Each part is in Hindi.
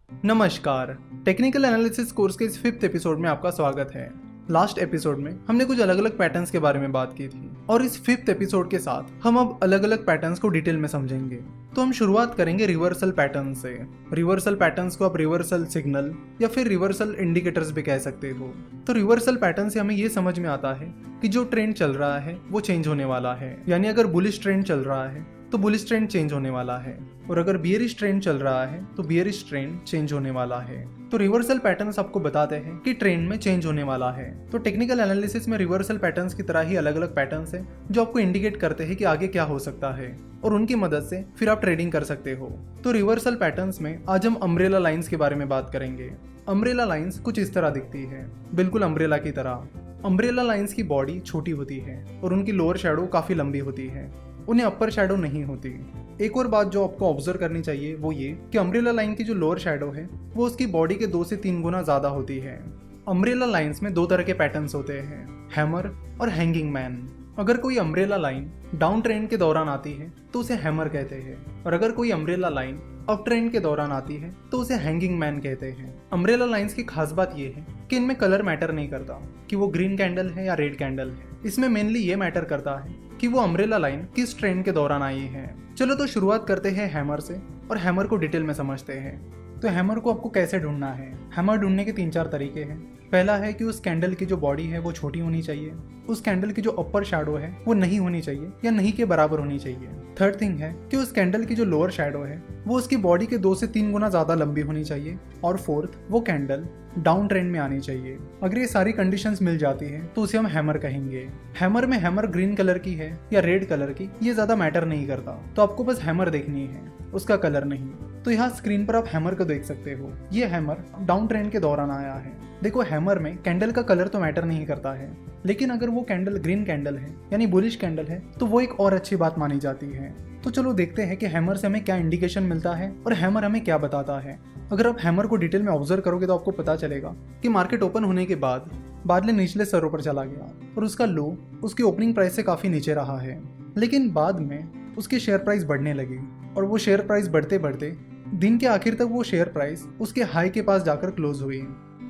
नमस्कार। टेक्निकल एनालिसिस कोर्स के इस 5th एपिसोड में आपका स्वागत है। लास्ट एपिसोड में हमने कुछ अलग अलग पैटर्न्स के बारे में बात की थी और इस 5th एपिसोड के साथ हम अब अलग अलग पैटर्न्स को डिटेल में समझेंगे। तो हम शुरुआत करेंगे रिवर्सल पैटर्न से। रिवर्सल पैटर्न्स को आप रिवर्सल सिग्नल या फिर रिवर्सल इंडिकेटर्स भी कह सकते हो। तो रिवर्सल पैटर्न से हमें ये समझ में आता है कि जो ट्रेंड चल रहा है वो चेंज होने वाला है, यानी अगर बुलिश ट्रेंड चल रहा है तो बुलिश ट्रेंड चेंज होने वाला है, और अगर बियरिश ट्रेंड चल रहा है तो बियरिश ट्रेंड चेंज होने वाला है। तो रिवर्सल पैटर्न्स आपको बताते हैं कि ट्रेंड में चेंज होने वाला है। तो टेक्निकल एनालिसिस में रिवर्सल पैटर्न्स की तरह ही अलग अलग पैटर्न्स हैं जो आपको इंडिकेट करते हैं कि आगे क्या हो सकता है, और उनकी मदद से फिर आप ट्रेडिंग कर सकते हो। तो रिवर्सल पैटर्न्स में आज हम अम्ब्रेला लाइंस के बारे में बात करेंगे। अम्ब्रेला लाइंस कुछ इस तरह दिखती है, बिल्कुल अम्ब्रेला की तरह। अम्ब्रेला लाइंस की बॉडी छोटी होती है और उनकी लोअर शैडो काफी लंबी होती है, उन्हें अपर शैडो नहीं होती। एक और बात जो आपको ऑब्जर्व करनी चाहिए वो ये कि अम्ब्रेला लाइन की जो लोअर शैडो है वो उसकी बॉडी के 2 से 3 गुना ज्यादा होती है। अम्ब्रेला लाइंस में 2 तरह के पैटर्न्स होते हैं, हैमर और हैंगिंग मैन। अगर कोई अम्ब्रेला लाइन डाउन ट्रेंड के दौरान आती है तो उसे हैमर कहते हैं, और अगर कोई अम्ब्रेला लाइन अप ट्रेंड के दौरान आती है तो उसे हैंगिंग मैन कहते हैं। अम्ब्रेला लाइंस की खास बात यह है कि इनमें कलर मैटर नहीं करता कि वो ग्रीन कैंडल है या रेड कैंडल है। इसमें मेनली ये मैटर करता है कि वो अम्ब्रेला लाइन किस ट्रेंड के दौरान आई है। चलो तो शुरुआत करते हैं हैमर से और हैमर को डिटेल में समझते हैं। तो हैमर को आपको कैसे ढूंढना है? हैमर ढूंढने के 3-4 तरीके हैं। पहला है कि उस कैंडल की जो बॉडी है वो छोटी होनी चाहिए, उस कैंडल की जो अपर शैडो है वो नहीं होनी चाहिए या नहीं के बराबर होनी चाहिए। थर्ड थिंग है कि उस कैंडल की जो लोअर शैडो है वो उसकी बॉडी के 2 से 3 गुना ज्यादा लंबी होनी चाहिए, और फोर्थ वो कैंडल डाउन ट्रेंड में आनी चाहिए। अगर ये सारी कंडीशंस मिल जाती है तो उसे हम हैमर कहेंगे। हैमर में हैमर ग्रीन कलर की है या रेड कलर की ये ज्यादा मैटर नहीं करता, तो आपको बस हैमर देखनी है, उसका कलर नहीं। तो यहाँ स्क्रीन पर आप हैमर को देख सकते हो। ये हैमर डाउन ट्रेंड के दौरान आया है। देखो, हैमर में कैंडल का कलर तो मैटर नहीं करता है, लेकिन अगर वो कैंडल ग्रीन कैंडल है यानी बुलिश कैंडल है तो वो एक और अच्छी बात मानी जाती है। तो चलो देखते हैं कि हैमर से हमें क्या इंडिकेशन मिलता है और हैमर हमें क्या बताता है। अगर आप हैमर को डिटेल में ऑब्जर्व करोगे तो आपको पता चलेगा कि मार्केट ओपन होने के बाद बादल निचले स्तरों पर चला गया और उसका लो उसकी ओपनिंग प्राइस से काफी नीचे रहा है, लेकिन बाद में उसकी शेयर प्राइस बढ़ने लगी, और वो शेयर प्राइस बढ़ते बढ़ते दिन के आखिर तक वो शेयर प्राइस उसके हाई के पास जाकर क्लोज हुई।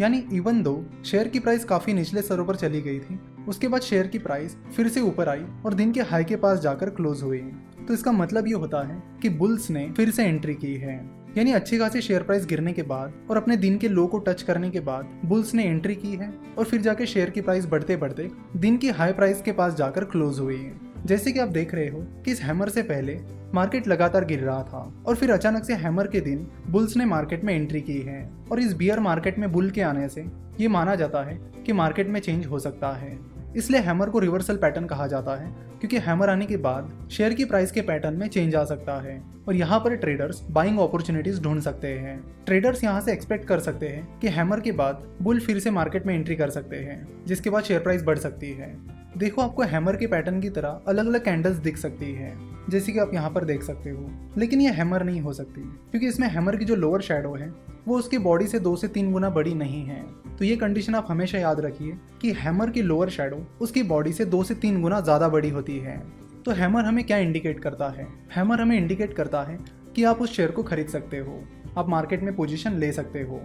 यानी इवन दो शेयर की प्राइस काफी निचले स्तरों पर चली गई थी, उसके बाद शेयर की प्राइस फिर से ऊपर आई और दिन के हाई के पास जाकर क्लोज हुई। तो इसका मतलब ये होता है कि बुल्स ने फिर से एंट्री की है, यानी अच्छी खासी शेयर प्राइस गिरने के बाद और अपने दिन के लो को टच करने के बाद बुल्स ने एंट्री की है, और फिर जाके शेयर की प्राइस बढ़ते बढ़ते दिन की हाई प्राइस के पास जाकर क्लोज हुई है। जैसे कि आप देख रहे हो कि इस हैमर से पहले मार्केट लगातार गिर रहा था और फिर अचानक से हैमर के दिन बुल्स ने मार्केट में एंट्री की है, और इस बियर मार्केट में बुल के आने से ये माना जाता है कि मार्केट में चेंज हो सकता है। इसलिए हैमर को रिवर्सल पैटर्न कहा जाता है, क्योंकि हैमर आने के बाद शेयर की प्राइस के पैटर्न में चेंज आ सकता है और यहाँ पर ट्रेडर्स बाइंग अपॉर्चुनिटीज ढूंढ सकते हैं। ट्रेडर्स यहाँ से एक्सपेक्ट कर सकते हैं कि हैमर के बाद बुल फिर से मार्केट में एंट्री कर सकते हैं, जिसके बाद शेयर प्राइस बढ़ सकती है। देखो, आपको हैमर के पैटर्न की तरह अलग अलग कैंडल्स दिख सकती है, जैसे कि आप यहाँ पर देख सकते हो, लेकिन ये हैमर नहीं हो सकती, क्योंकि इसमें हैमर की जो लोअर शैडो है वो उसकी बॉडी से 2 से 3 गुना बड़ी नहीं है। तो ये कंडीशन आप हमेशा याद रखिए कि हैमर की लोअर शैडो उसकी बॉडी से 2 से 3 गुना ज़्यादा बड़ी होती है। तो हैमर हमें क्या इंडिकेट करता है? हैमर हमें इंडिकेट करता है कि आप उस शेयर को खरीद सकते हो, आप मार्केट में पोजीशन ले सकते हो।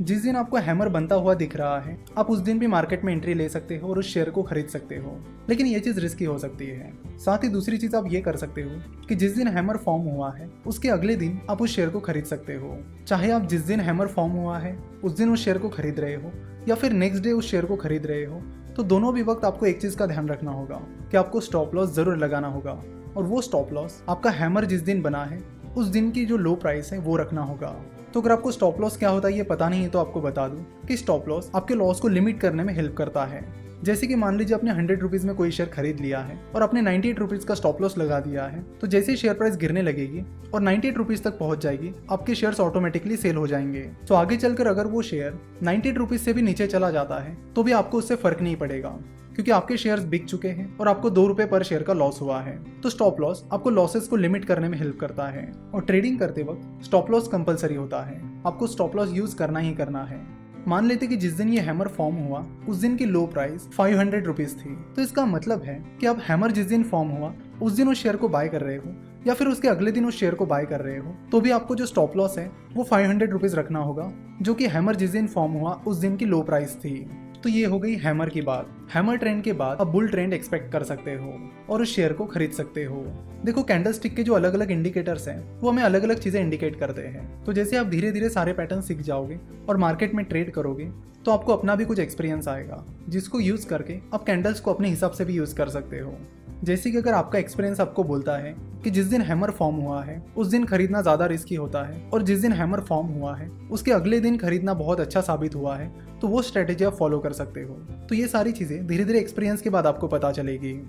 जिस दिन आपको हैमर बनता हुआ दिख रहा है आप उस दिन भी मार्केट में एंट्री ले सकते हो और उस शेयर को खरीद सकते हो, लेकिन ये चीज़ रिस्की हो सकती है। साथ ही दूसरी चीज़ आप ये कर सकते हो कि जिस दिन हैमर फॉर्म हुआ है उसके अगले दिन आप उस शेयर को खरीद सकते हो। चाहे आप जिस दिन हैमर फॉर्म हुआ है उस दिन उस शेयर को खरीद रहे हो या फिर नेक्स्ट डे उस शेयर को खरीद रहे हो, तो दोनों भी वक्त आपको एक चीज़ का ध्यान रखना होगा कि आपको स्टॉप लॉस जरूर लगाना होगा, और वो स्टॉप लॉस आपका हैमर जिस दिन बना है उस दिन की जो लो प्राइस है वो रखना होगा। तो अगर आपको स्टॉप लॉस क्या होता है ये पता नहीं है तो आपको बता दूं कि स्टॉप लॉस आपके लॉस को लिमिट करने में हेल्प करता है। जैसे कि मान लीजिए आपने 100 रुपीज़ में कोई शेयर खरीद लिया है और आपने 98 रुपीज़ का स्टॉप लॉस लगा दिया है, तो जैसे ही शेयर प्राइस गिरने लगेगी और 98 रुपीज़ तक पहुंच जाएगी आपके शेयर्स ऑटोमेटिकली सेल हो जाएंगे। तो आगे चलकर अगर वो शेयर 98 रुपीज़ से भी नीचे चला जाता है तो भी आपको उससे फर्क नहीं पड़ेगा, क्योंकि आपके शेयर्स बिक चुके हैं और आपको 2 रुपए पर शेयर का लॉस हुआ है। तो स्टॉप लॉस आपको लॉसेस को लिमिट करने में हेल्प करता है, और ट्रेडिंग करते वक्त स्टॉप लॉस कंपलसरी होता है, आपको स्टॉप लॉस यूज करना ही करना है। मान लेते कि जिस दिन ये हैमर फॉर्म हुआ उस दिन की लो प्राइस 500 रुपीज थी, तो इसका मतलब है कि अब हैमर जिस दिन फॉर्म हुआ उस दिन उस शेयर को बाय कर रहे हो, या फिर उसके अगले दिन उस शेयर को बाय कर रहे हो, तो भी आपको जो स्टॉप लॉस है वो 500 रुपीज रखना होगा, जो कि हैमर जिस दिन फॉर्म हुआ उस दिन की लो प्राइस थी। तो ये हो गई हैमर की बात। हैमर ट्रेंड के बाद अब बुल ट्रेंड एक्सपेक्ट कर सकते हो और उस शेयर को खरीद सकते हो। देखो, कैंडलस्टिक के जो अलग अलग इंडिकेटर्स हैं वो हमें अलग अलग चीजें इंडिकेट करते हैं। तो जैसे आप धीरे धीरे सारे पैटर्न सीख जाओगे और मार्केट में ट्रेड करोगे, तो आपको अपना भी कुछ एक्सपीरियंस आएगा, जिसको यूज करके आप कैंडल्स को अपने हिसाब से भी यूज कर सकते हो। जैसे कि अगर आपका एक्सपीरियंस आपको बोलता है कि जिस दिन हैमर फॉर्म हुआ है उस दिन खरीदना ज़्यादा रिस्की होता है, और जिस दिन हैमर फॉर्म हुआ है उसके अगले दिन खरीदना बहुत अच्छा साबित हुआ है, तो वो स्ट्रेटेजी आप फॉलो कर सकते हो। तो ये सारी चीज़ें धीरे धीरे एक्सपीरियंस के बाद आपको पता चलेगी।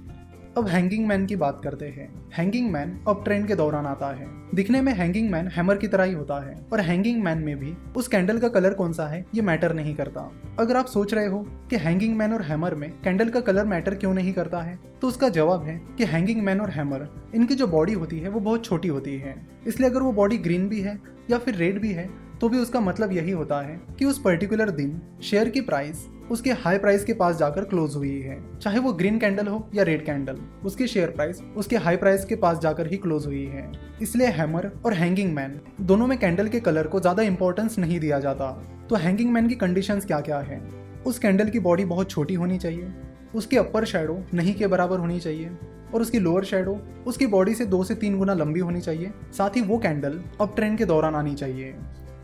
अब हैंगिंग मैन की बात करते हैं। हैंगिंग मैन अब ट्रेंड के दौरान आता है। दिखने में हैंगिंग मैन हैमर की तरह ही होता है, और हैंगिंग मैन में भी उस कैंडल का कलर कौन सा है ये मैटर नहीं करता। अगर आप सोच रहे हो कि हैंगिंग मैन और हैमर में कैंडल का कलर मैटर क्यों नहीं करता है, तो उसका जवाब है कि हैंगिंग मैन और हैमर, इनकी जो बॉडी होती है वो बहुत छोटी होती है। इसलिए अगर वो बॉडी ग्रीन भी है या फिर रेड भी है, तो भी उसका मतलब यही होता है कि उस पर्टिकुलर दिन शेयर की प्राइस उसके हाई प्राइस के पास जाकर क्लोज हुई है। चाहे वो ग्रीन कैंडल हो या रेड कैंडल, उसकी शेयर प्राइस उसके हाई प्राइस के पास जाकर ही क्लोज हुई है। इसलिए हैमर और हैंगिंग मैन दोनों में कैंडल के कलर को ज्यादा इंपॉर्टेंस नहीं दिया जाता। तो हैंगिंग मैन की कंडीशंस क्या क्या है? उस कैंडल की बॉडी बहुत छोटी होनी चाहिए, उसकी अपर शैडो नहीं के बराबर होनी चाहिए, और उसकी लोअर शैडो उसकी बॉडी से 2 से 3 गुना लंबी होनी चाहिए। साथ ही वो कैंडल अब ट्रेंड के दौरान आनी चाहिए।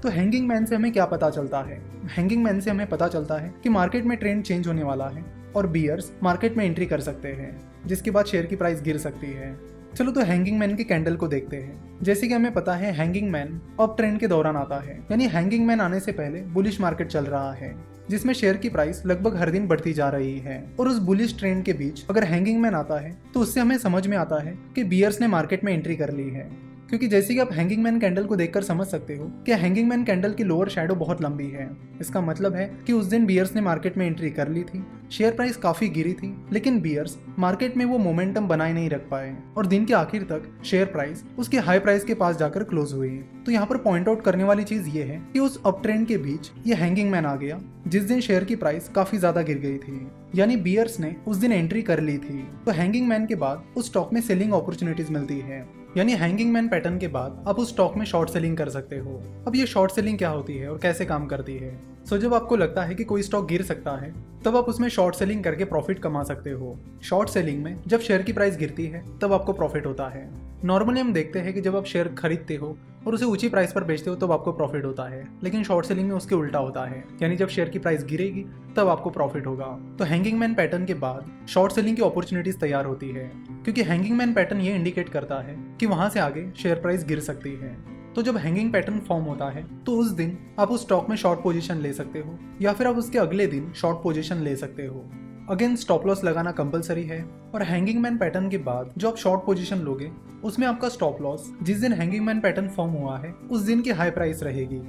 तो हैंगिंग मैन से हमें क्या पता चलता है? हैंगिंग मैन से हमें पता चलता है कि मार्केट में ट्रेंड चेंज होने वाला है और बियर्स मार्केट में एंट्री कर सकते हैं, जिसके बाद शेयर की प्राइस गिर सकती है। चलो तो हैंगिंग मैन की कैंडल को देखते हैं। जैसे कि हमें पता है हैंगिंग मैन अब ट्रेंड के दौरान आता है, यानी हैंगिंग मैन आने से पहले बुलिश मार्केट चल रहा है, जिसमें शेयर की प्राइस लगभग हर दिन बढ़ती जा रही है। और उस बुलिश ट्रेंड के बीच अगर हैंगिंग मैन आता है तो उससे हमें समझ में आता है कि बियर्स ने मार्केट में एंट्री कर ली है। क्योंकि जैसे कि आप हैंगिंग मैन कैंडल को देखकर समझ सकते हो कि हैंगिंग मैन कैंडल की लोअर शैडो बहुत लंबी है। इसका मतलब है कि उस दिन बियर्स ने मार्केट में एंट्री कर ली थी, शेयर प्राइस काफी गिरी थी, लेकिन बियर्स मार्केट में वो मोमेंटम बनाए नहीं रख पाए और दिन के आखिर तक शेयर प्राइस उसके हाई प्राइस के पास जाकर क्लोज हुई। तो यहाँ पर पॉइंट आउट करने वाली चीज ये है कि उस अप ट्रेंड के बीच ये हैंगिंग मैन आ गया जिस दिन शेयर की प्राइस काफी ज्यादा गिर गई थी, यानी बियर्स ने उस दिन एंट्री कर ली थी। तो हैंगिंग मैन के बाद उस स्टॉक में सेलिंग अपॉर्चुनिटीज मिलती है, यानी हैंगिंग मैन पैटर्न के बाद आप उस स्टॉक में शॉर्ट सेलिंग कर सकते हो। अब ये शॉर्ट सेलिंग क्या होती है और कैसे काम करती है? सो जब आपको लगता है कि कोई स्टॉक गिर सकता है, तब आप उसमें शॉर्ट सेलिंग करके प्रॉफिट कमा सकते हो। शॉर्ट सेलिंग में जब शेयर की प्राइस गिरती है तब आपको प्रॉफिट होता है। नॉर्मली हम देखते हैं कि जब आप शेयर खरीदते हो और उसे ऊंची प्राइस पर बेचते हो तब आपको प्रॉफिट होता है, लेकिन शॉर्ट सेलिंग में उसके उल्टा होता है, यानी जब शेयर की प्राइस गिरेगी तब आपको प्रॉफिट होगा। तो हैंगिंग मैन पैटर्न के बाद शॉर्ट सेलिंग की अपॉर्चुनिटीज तैयार होती है, क्योंकि हैंगिंग मैन पैटर्न ये इंडिकेट करता है कि वहां से आगे शेयर प्राइस गिर सकती है। तो जब हैंगिंग पैटर्न फॉर्म होता है तो उस दिन आप उस स्टॉक में शॉर्ट पोजीशन ले सकते हो, या फिर आप उसके अगले दिन शॉर्ट पोजीशन ले सकते हो। अगेन स्टॉप लॉस लगाना कंपलसरी है, और हैंगिंग मैन पैटर्न के बाद जो आप शॉर्ट पोजीशन लोगे उसमें आपका स्टॉप लॉस जिस दिन हैंगिंग मैन पैटर्न फॉर्म हुआ है उस दिन की हाई प्राइस रहेगी।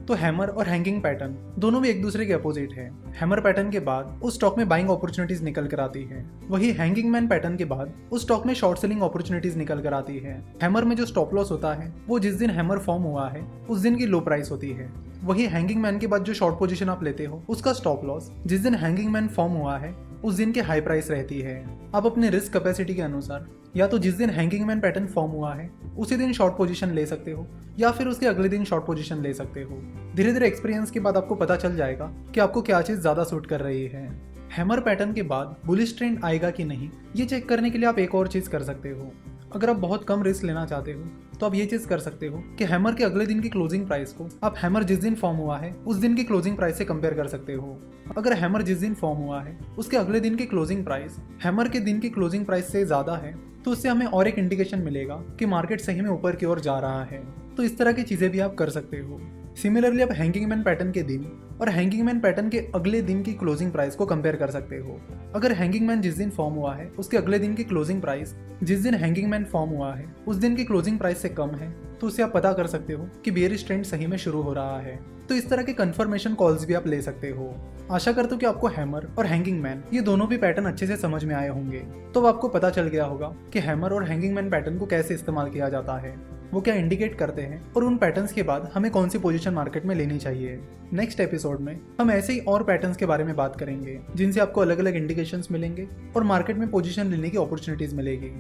तो हैमर और हैंगिंग पैटर्न दोनों भी एक दूसरे के अपोजिट है। हैमर पैटर्न के बाद उस स्टॉक में बाइंग अपॉर्चुनिटीज निकल कर आती है, वही हैंगिंग मैन पैटर्न के बाद उस स्टॉक में शॉर्ट सेलिंग अपॉर्चुनिटीज निकल कर आती है। हैमर में जो स्टॉप लॉस होता है वो जिस दिन हैमर फॉर्म हुआ है उस दिन की लो प्राइस होती है। वही हैंगिंग मैन के बाद जो शॉर्ट पोजीशन आप लेते हो उसका स्टॉप लॉस जिस दिन हैंगिंग मैन फॉर्म हुआ है उस दिन की हाई प्राइस रहती है। आप अपने रिस्क कैपेसिटी के अनुसार या तो जिस दिन हैंगिंग मैन पैटर्न फॉर्म हुआ है उसी दिन शॉर्ट पोजीशन ले सकते हो, या फिर उसके अगले दिन शॉर्ट पोजीशन ले सकते हो। धीरे धीरे एक्सपीरियंस के बाद आपको पता चल जाएगा कि आपको क्या चीज़ ज़्यादा सूट कर रही है। हैमर पैटर्न के बाद बुलिश ट्रेंड आएगा कि नहीं, ये चेक करने के लिए आप एक और चीज़ कर सकते हो। अगर आप बहुत कम रिस्क लेना चाहते हो तो आप ये चीज़ कर सकते हो कि हैमर के अगले दिन की क्लोजिंग प्राइस को आप हैमर जिस दिन फॉर्म हुआ है उस दिन की क्लोजिंग प्राइस से कंपेयर कर सकते हो। अगर हैमर जिस दिन फॉर्म हुआ है उसके अगले दिन की क्लोजिंग प्राइस हैमर के दिन की क्लोजिंग प्राइस से ज़्यादा है, तो उससे हमें और एक इंडिकेशन मिलेगा कि मार्केट सही में ऊपर की ओर जा रहा है। तो इस तरह की चीज़ें भी आप कर सकते हो। सिमिलरली आप हैंगिंग मैन पैटर्न के दिन और हैंगिंग मैन पैटर्न के अगले दिन की क्लोजिंग प्राइस को कंपेयर कर सकते हो। अगर हैंगिंग मैन जिस दिन फॉर्म हुआ है उसके अगले दिन की क्लोजिंग प्राइस जिस दिन हैंगिंग मैन फॉर्म हुआ है उस दिन की क्लोजिंग प्राइस से कम है, तो उससे आप पता कर सकते हो कि बेयरिश ट्रेंड सही में शुरू हो रहा है। तो इस तरह के कंफर्मेशन कॉल्स भी आप ले सकते हो। आशा करता हूँ कि आपको हैमर और हैंगिंग मैन ये दोनों भी पैटर्न अच्छे से समझ में आए होंगे। तो आपको पता चल गया होगा कि हैमर और हैंगिंग मैन पैटर्न को कैसे इस्तेमाल किया जाता है, वो क्या इंडिकेट करते हैं, और उन पैटर्न्स के बाद हमें कौन सी पोजीशन मार्केट में लेनी चाहिए। नेक्स्ट एपिसोड में हम ऐसे ही और पैटर्न्स के बारे में बात करेंगे जिनसे आपको अलग अलग इंडिकेशंस मिलेंगे और मार्केट में पोजीशन लेने की अपॉर्चुनिटीज मिलेगी।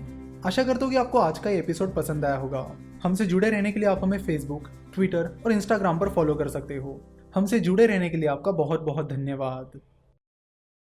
आशा करता हूँ कि आपको आज का ये एपिसोड पसंद आया होगा। हमसे जुड़े रहने के लिए आप हमें फेसबुक, ट्विटर और इंस्टाग्राम पर फॉलो कर सकते हो। हमसे जुड़े रहने के लिए आपका बहुत बहुत धन्यवाद।